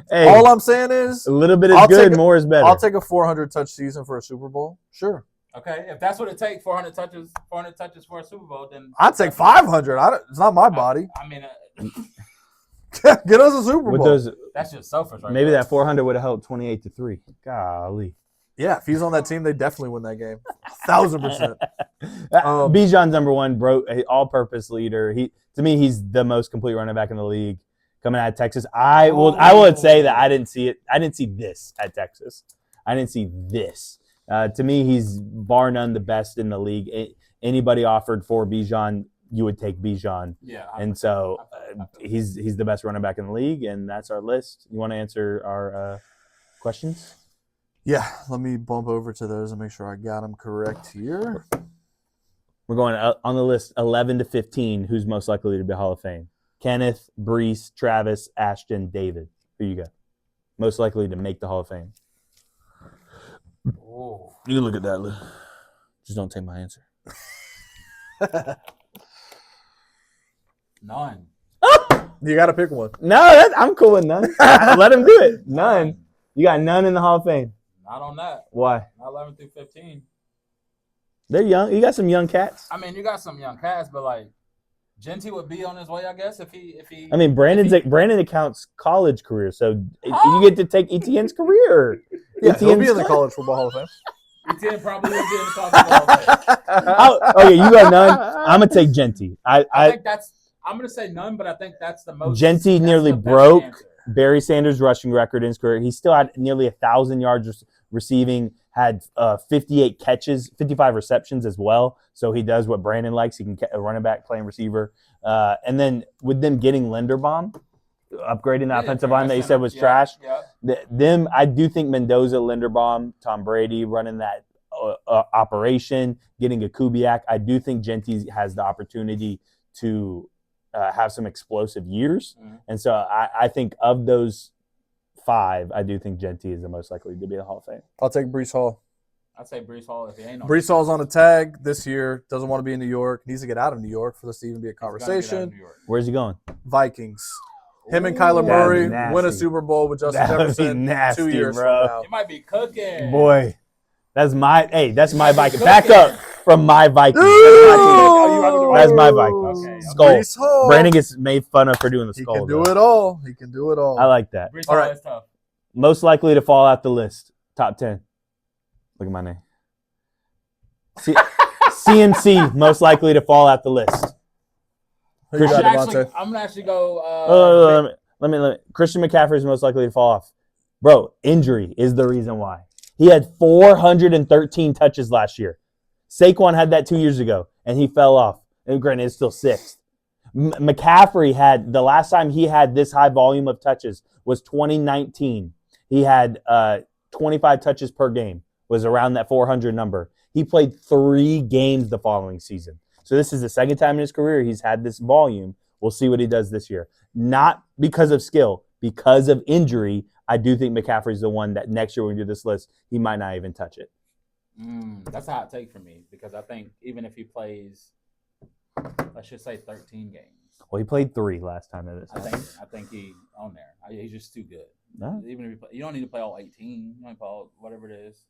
Speaker 2: Hey,
Speaker 1: All I'm saying is,
Speaker 2: a little bit is
Speaker 1: I'll
Speaker 2: good,
Speaker 1: take a-
Speaker 2: more is better.
Speaker 1: I'll take a 400-touch season for a Super Bowl. Sure.
Speaker 3: Okay, if that's what it takes, 400 touches for a Super Bowl, then
Speaker 1: I'd take 500. It's not my body.
Speaker 3: I mean,
Speaker 1: Get us a Super
Speaker 2: With
Speaker 1: Bowl.
Speaker 2: those,
Speaker 3: that's just selfish, right?
Speaker 2: maybe
Speaker 3: there.
Speaker 2: that 400 would have helped 28-3. Golly.
Speaker 1: Yeah, if he's on that team, they definitely win that game. 1,000%.
Speaker 2: Bijan's number 1, bro, all-purpose leader. To me, he's the most complete running back in the league coming out of Texas. I would say that I didn't see it. I didn't see this at Texas. I didn't see this. To me, he's bar none the best in the league. Anybody offered for Bijan, you would take Bijan.
Speaker 3: Yeah.
Speaker 2: And so he's the best running back in the league, and that's our list. You want to answer our questions?
Speaker 1: Yeah, let me bump over to those and make sure I got them correct here.
Speaker 2: We're going on the list 11 to 15. Who's most likely to be Hall of Fame? Kenneth, Brees, Travis, Ashton, David. Who you got? Most likely to make the Hall of Fame.
Speaker 3: Ooh.
Speaker 2: You look at that, Lou. Just don't take my answer.
Speaker 3: None.
Speaker 1: You got to pick one.
Speaker 2: No, I'm cool with none. Let him do it. None. You got none in the Hall of Fame.
Speaker 3: Not on that.
Speaker 2: Why?
Speaker 3: Not 11 through 15.
Speaker 2: They're young. You got some young cats.
Speaker 3: I mean, you got some young cats, but like Genty would be on his way, I guess, if he.
Speaker 2: I mean, Brandon accounts college career, so you get to take Etienne's career.
Speaker 1: Yeah, he'll be in the College Football Hall of Fame.
Speaker 3: Etienne probably will be in the College Football Hall of Fame.
Speaker 2: Okay, you got none. I'm gonna take Genty.
Speaker 3: I think that's. I'm gonna say none, but I think that's the most.
Speaker 2: Genty nearly broke Barry Sanders' rushing record in his career. He still had nearly 1,000 yards receiving. Had 58 catches, 55 receptions as well. So he does what Brandon likes. He can a running back, playing receiver. And then with them getting Linderbaum, upgrading the offensive line that you said was trash. Yeah. I do think Mendoza, Linderbaum, Tom Brady running that operation, getting a Kubiak. I do think Genty has the opportunity to have some explosive years. Mm-hmm. And so I think of those 5, I do think Genty is the most likely to be in the Hall of Fame.
Speaker 1: I'll take Breece Hall.
Speaker 3: I'd say Breece Hall if he ain't on.
Speaker 1: Breece Hall's on a tag this year. Doesn't want to be in New York. Needs to get out of New York for this to even be a conversation.
Speaker 2: Where's he going?
Speaker 1: Vikings. Him and Kyler Murray win a Super Bowl with Justin Jefferson
Speaker 2: nasty,
Speaker 1: 2 years
Speaker 2: bro.
Speaker 1: from now.
Speaker 3: He might be cooking.
Speaker 2: Boy, that's my Vikings. Back up from my Vikings. That's my Vikings.
Speaker 3: Okay.
Speaker 2: Skull. Brandon gets made fun of for doing the skull.
Speaker 1: He can do it all. He can do it all.
Speaker 2: I like that.
Speaker 3: All right. Tough.
Speaker 2: Most likely to fall out the list. Top 10. Look at my name. CMC, most likely to fall out the list.
Speaker 3: I'm gonna actually go.
Speaker 2: Let me. Christian McCaffrey is most likely to fall off. Bro, injury is the reason why. He had 413 touches last year. Saquon had that 2 years ago, and he fell off. And granted, it's still 6th. McCaffrey had, the last time he had this high volume of touches was 2019. He had 25 touches per game, was around that 400 number. He played 3 games the following season. So this is the second time in his career he's had this volume. We'll see what he does this year. Not because of skill, because of injury. I do think McCaffrey's the one that next year when we do this list, he might not even touch it.
Speaker 3: That's a hot take for me because I think even if he plays, let's just say 13 games.
Speaker 2: Well, he played 3 last time.
Speaker 3: I think he on there. He's just too good. No. Even if you don't need to play all 18. You don't need to play all whatever it is.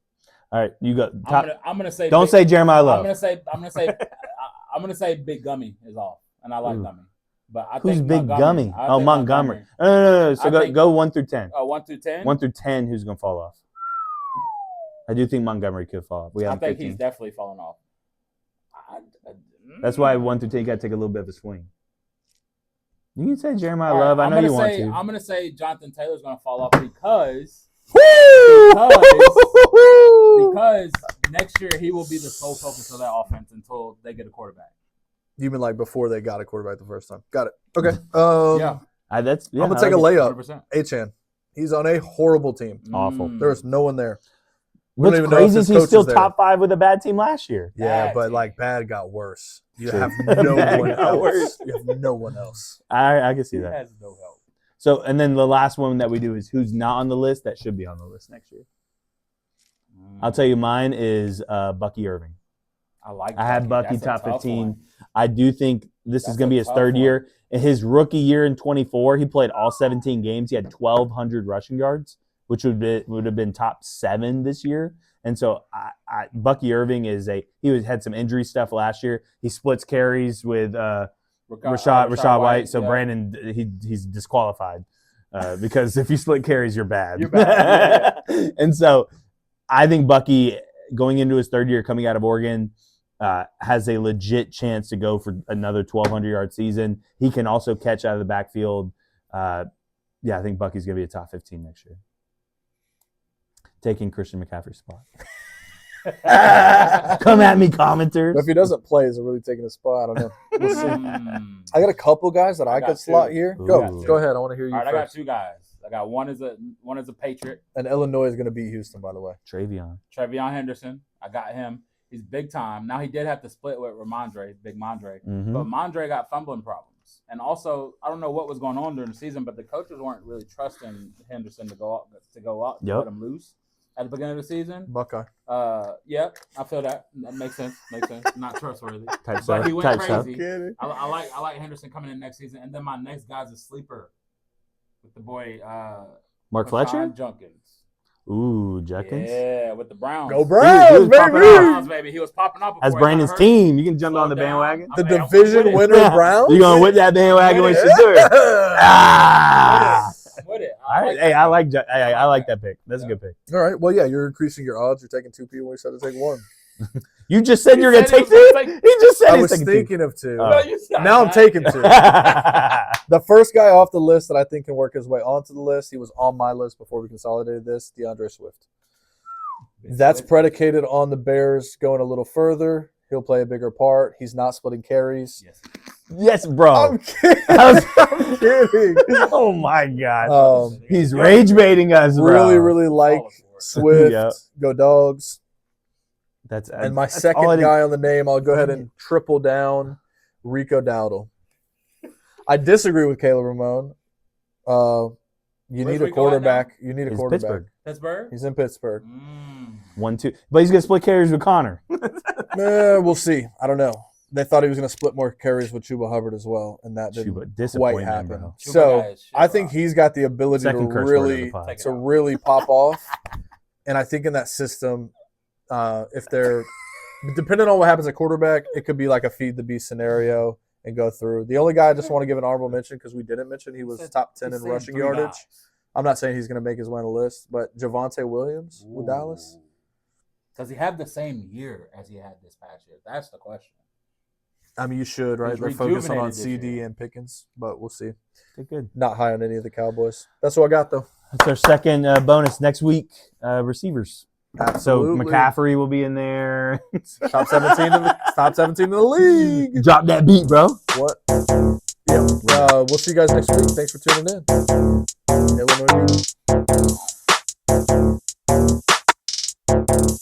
Speaker 2: All right, you go.
Speaker 3: I'm gonna say.
Speaker 2: Don't say Jeremiah Love.
Speaker 3: I'm gonna say Big Gummy is off, and I like Gummy. But I
Speaker 2: who's
Speaker 3: think
Speaker 2: Big Gummy? Oh, Montgomery. No. So go 1 through 10.
Speaker 3: Oh, 1 through 10.
Speaker 2: 1 through 10. Who's gonna fall off? I do think Montgomery could fall off.
Speaker 3: I think he's definitely falling off.
Speaker 2: That's why 1 through 10 you got to take a little bit of a swing. You can say Jeremiah Love. I know you want to.
Speaker 3: I'm gonna say Jonathan Taylor's gonna fall off because next year he will be the sole focus of that offense until they get a quarterback.
Speaker 1: You mean like before they got a quarterback the first time? Got it. Okay.
Speaker 3: Yeah.
Speaker 1: I'm gonna take a layup. Achane. He's on a horrible team.
Speaker 2: Awful.
Speaker 1: There is no one there.
Speaker 2: What's crazy is he's still top 5 with a bad team last year.
Speaker 1: Yeah, but like bad got worse. You have no one else. You have no one else.
Speaker 2: I can see that.
Speaker 3: He has no help.
Speaker 2: So, and then the last one that we do is who's not on the list that should be on the list next year. I'll tell you, mine is Bucky Irving. I had Bucky top 15. I do think this is going to be his third year. In his rookie year in 24, he played all 17 games. He had 1,200 rushing yards, which would have been top 7 this year. And so Bucky Irving had some injury stuff last year. He splits carries with Rashad White. So Brandon, he's disqualified because if you split carries, you're bad.
Speaker 3: You're bad.
Speaker 2: And so I think Bucky, going into his third year coming out of Oregon, has a legit chance to go for another 1,200-yard season. He can also catch out of the backfield. I think Bucky's going to be a top 15 next year. Taking Christian McCaffrey's spot. Come at me, commenters.
Speaker 1: But if he doesn't play, is it really taking a spot? I don't know. We'll see. I got a couple guys that I could slot here. Go ahead. I want to hear you.
Speaker 3: All right,
Speaker 1: first.
Speaker 3: I got 2 guys. I got one is a Patriot.
Speaker 1: And Illinois is going to beat Houston, by the way.
Speaker 2: Travion
Speaker 3: Henderson. I got him. He's big time. Now he did have to split with Ramondre, Big Mondre.
Speaker 2: Mm-hmm.
Speaker 3: But Mondre got fumbling problems. And also, I don't know what was going on during the season, but the coaches weren't really trusting Henderson to go out to let him loose at the beginning of the season.
Speaker 1: Buckeye.
Speaker 3: Yep, I feel that. That makes sense. Not trustworthy.
Speaker 2: But
Speaker 3: he went crazy. I like Henderson coming in next season. And then my next guy's a sleeper with the boy
Speaker 2: Mark Fletcher?
Speaker 3: Junkins.
Speaker 2: Ooh, Judkins.
Speaker 3: Yeah, with the Browns.
Speaker 1: Go Browns,
Speaker 3: Browns, baby. He was popping up.
Speaker 2: That's
Speaker 3: before he got
Speaker 2: Brandon's
Speaker 3: hurt.
Speaker 2: team. You can jump
Speaker 3: Slow
Speaker 2: on the
Speaker 3: down.
Speaker 2: bandwagon.
Speaker 1: The
Speaker 3: I'm with
Speaker 1: division
Speaker 3: it.
Speaker 1: winner Browns.
Speaker 2: You going with that bandwagon when
Speaker 3: With
Speaker 2: she's doing it? Ah!
Speaker 3: With it.
Speaker 2: All right. Hey, I like that pick. That's a good pick.
Speaker 1: All right. Well, yeah, you're increasing your odds. You're taking 2 people. We said to take 1.
Speaker 2: You just said you were going to
Speaker 3: said
Speaker 2: take
Speaker 3: he was
Speaker 2: two?
Speaker 3: gonna take-
Speaker 2: He just said
Speaker 1: I
Speaker 2: he's
Speaker 1: was
Speaker 2: taking
Speaker 1: thinking of 2.
Speaker 2: Oh.
Speaker 3: No, you said
Speaker 1: Now I'm
Speaker 3: that.
Speaker 1: taking 2.
Speaker 2: two.
Speaker 1: The first guy off the list that I think can work his way onto the list, he was on my list before we consolidated this, DeAndre Swift. That's predicated on the Bears going a little further. He'll play a bigger part. He's not splitting carries.
Speaker 3: Yes.
Speaker 2: Yes, bro.
Speaker 1: I'm kidding.
Speaker 2: I was-
Speaker 1: I'm kidding.
Speaker 2: Oh, my God.
Speaker 1: Um,
Speaker 2: He's rage baiting us, bro.
Speaker 1: really like
Speaker 3: All for it.
Speaker 1: Swift.
Speaker 2: Yep.
Speaker 1: Go Dogs.
Speaker 2: And
Speaker 1: And my second guy on the name, I'll go ahead and triple down, Rico Dowdle. I disagree with Caleb Ramon. You
Speaker 3: Where's
Speaker 1: need a
Speaker 3: Rico at
Speaker 1: quarterback. You need a
Speaker 2: It's
Speaker 1: quarterback.
Speaker 2: Pittsburgh.
Speaker 3: Pittsburgh?
Speaker 1: He's in Pittsburgh.
Speaker 2: 1-2. But he's going to split carries with Connor.
Speaker 1: We'll see. I don't know. They thought he was going to split more carries with Chuba Hubbard as well, and that didn't
Speaker 2: Chuba,
Speaker 1: quite
Speaker 2: disappointment,
Speaker 1: happen.
Speaker 2: bro.
Speaker 1: So I think he's got the ability
Speaker 2: Second
Speaker 1: to
Speaker 2: curse word of
Speaker 1: really
Speaker 2: the pod.
Speaker 1: to really pop off. And I think in that system, if they're depending on what happens at quarterback, it could be like a feed the beast scenario and go through. The only guy I just want to give an honorable mention because we didn't mention he was top 10 in rushing yardage. I'm not saying he's going to make his way on the list, but Javonte Williams with Dallas.
Speaker 3: Does he have the same year as he had this past year? That's the question.
Speaker 1: I mean, you should, right?
Speaker 3: He's
Speaker 1: They're focusing on
Speaker 3: rejuvenated this
Speaker 1: CD
Speaker 3: year.
Speaker 1: and Pickens, but we'll see.
Speaker 2: Okay, good.
Speaker 1: Not high on any of the Cowboys. That's what I got, though.
Speaker 2: That's our second bonus next week. Receivers.
Speaker 1: Absolutely.
Speaker 2: So McCaffrey will be in there.
Speaker 1: Top 17 in the league.
Speaker 2: Drop that beat, bro.
Speaker 1: What? Yeah. We'll see you guys next week. Thanks for tuning in. Illinois Beat.